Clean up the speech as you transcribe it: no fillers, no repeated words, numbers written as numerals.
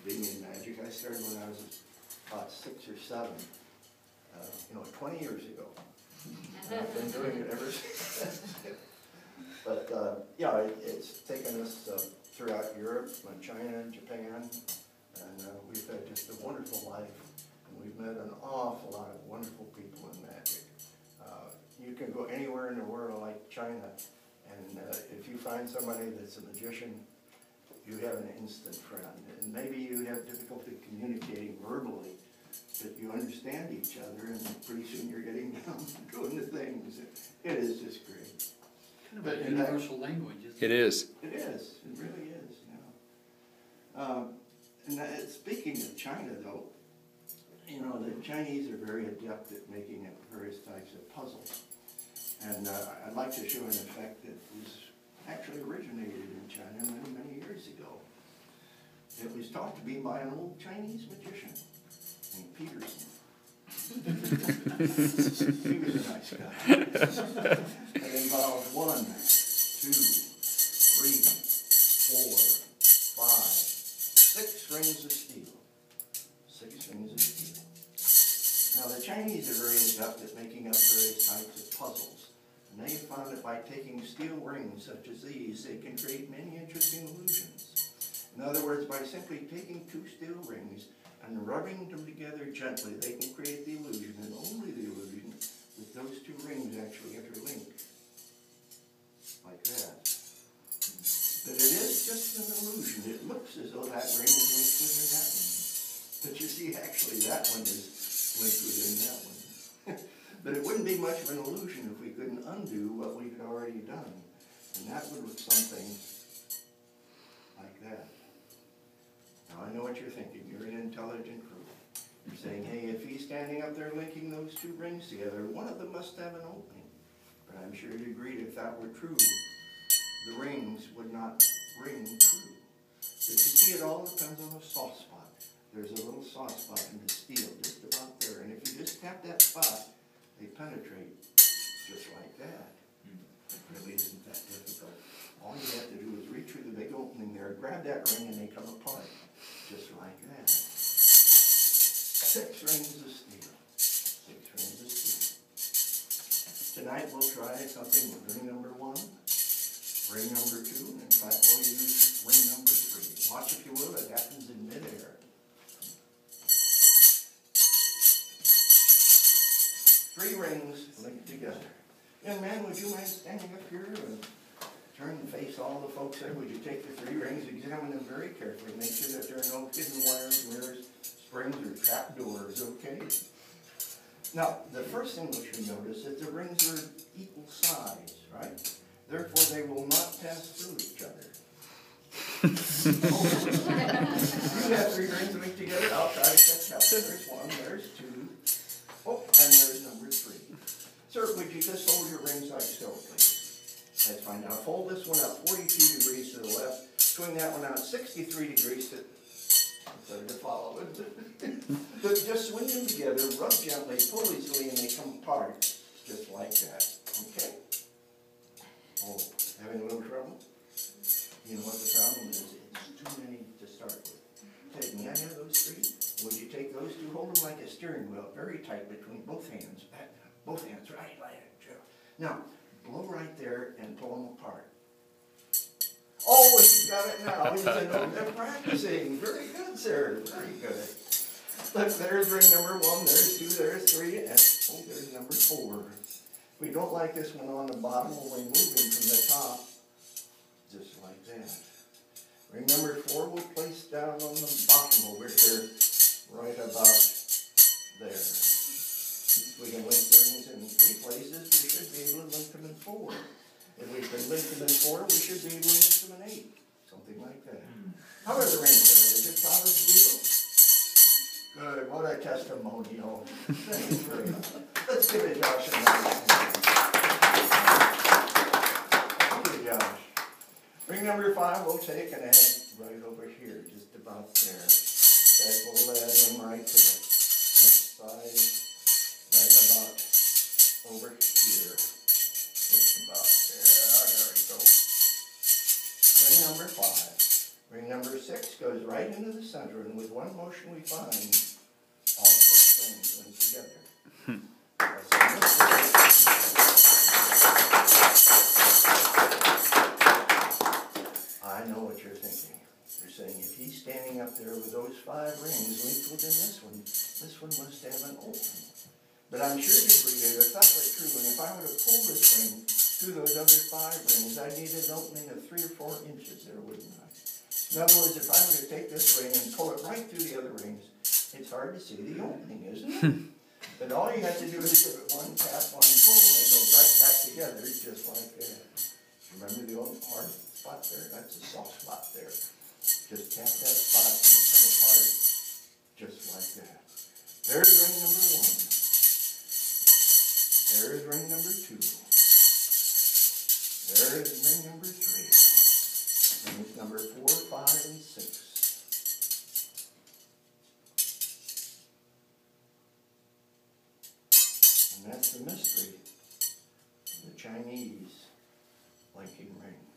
being in magic. I started when I was about 6 or 7, 20 years ago. And I've been doing it ever since. But yeah, it's taken us throughout Europe, China, Japan, and we've had just a wonderful life. And we've met an awful lot of wonderful people in magic. You can go anywhere in the world like China, and if you find somebody that's a magician, you have an instant friend. And maybe you have difficulty communicating verbally, but you understand each other, and pretty soon you're getting down to doing the things. It is just great. Kind of a universal language, isn't it? It is. It is. It really is. And speaking of China, though, the Chinese are very adept at making up various types of puzzles. And I'd like to show an effect that was actually originated in China many, many years ago. It was taught to me by an old Chinese magician named Peterson. He was a nice guy. It involved 1, 2, 3, 4, 5, 6 rings of steel. 6 rings of steel. Now the Chinese are very adept at making up various types of puzzles. And they found that by taking steel rings such as these, they can create many interesting illusions. In other words, by simply taking 2 steel rings and rubbing them together gently, they can create the illusion, and only the illusion, that those 2 rings actually interlink. Like that. But it is just an illusion. It looks as though that ring is linked within that one. But you see, actually, that one is linked within that one. But it wouldn't be much of an illusion if we couldn't undo what we had already done. And that would look something like that. Now, I know what you're thinking. You're an intelligent crew. You're saying, hey, if he's standing up there linking those 2 rings together, one of them must have an opening. But I'm sure you'd agree if that were true, the rings would not ring true. But you see, it all depends on a soft spot. There's a little soft spot in the steel, just about there. And if you just tap that spot, they penetrate just like that. It really isn't that difficult. All you have to do is reach through the big opening there, grab that ring, and they come apart. Just like that. 6 rings of steel. 6 rings of steel. Tonight we'll try something with ring number 1, ring number 2, and in fact we'll use ring number 3. Watch, if you will, it happens in midair. 3 rings linked together. Young man, would you mind standing up here and turn and face all the folks there? Would you take the 3 rings, examine them very carefully, make sure that there are no hidden wires, mirrors, springs, or trap doors, okay? Now, the first thing we should notice is the rings are equal size, right? Therefore, they will not pass through each other. You have 3 rings linked together. I'll try to catch up. There's 1, there's 2. Oh, and there's number 3. Sir, would you just hold your rings like so, please? That's fine. Now fold this one up 42 degrees to the left. Swing that one out 63 degrees to... It's hard to follow, isn't it? But just swing them together, rub gently, pull easily, and they come apart. Just like that. Okay? Oh, having a little trouble? You know what the problem is? It's too many to start with. Okay, may I have those 3? Would you take those 2, hold them like a steering wheel, very tight between both hands. Both hands, right, now, blow right there and pull them apart. Oh, you got it now. You know, they're practicing. Very good, sir. Very good. Look, there's ring number 1, there's 2, there's 3, and oh, there's number 4. If we don't like this one on the bottom, we'll remove him from the top, just like that. Ring number 4 we'll place down on the bottom over here, right about there. If we can link the rings in 3 places, we should be able to link them in 4. If we can link them in 4, we should be able to link them in 8. Something like that. How are the rings there? Is it solid steel? Good. What a testimonial. Thank you very much. Let's give it Josh a nice hand. Thank you, Josh. Ring number 5 we'll take and add right over here, just about there. That will add him right to the left side, right about over here. Just about there. There we go. Ring number 5. Ring number 6 goes right into the the center, and with one motion we find all 6 rings linked together. That's the mystery. I know what you're thinking. You're saying if he's standing up there with those 5 rings linked within this one must have an opening. But I'm sure to agree that if that were true, and if I were to pull this ring through those other 5 rings, I'd need an opening of 3 or 4 inches there, wouldn't I? In other words, if I were to take this ring and pull it right through the other rings, it's hard to see the opening, isn't it? But all you have to do is give it one tap, one pull, and they go right back together, just like that. Remember the old hard spot there? That's a soft spot there. Just tap that spot and it'll come apart, just like that. There's ring number 1. There's ring number 2. There's ring number 3. Rings number 4, 5, and 6. And that's the mystery of the Chinese linking rings.